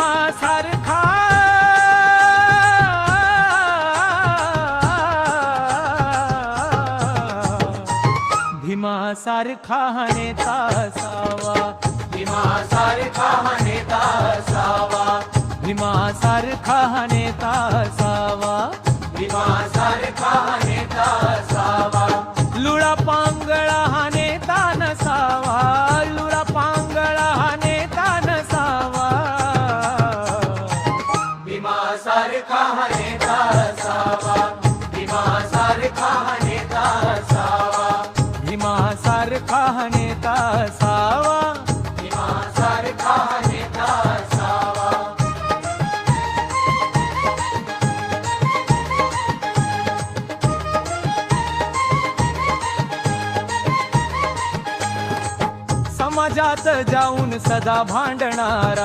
भीमासारखा भीमासारखा नेता असावा भीमासारखा नेता असावा भीमासारखा नेता असावा भीमासारखा नेता असावा लुळा पांगळा हा नेता नसावा लुळा पांगळा हा नेता नसावा भीमासारखा नेता असावा भीमासारखा नेता असावा भीमासारखा नेता असावा भीमासारखा नेता असावा समाजात जाऊन सदा भांडणारा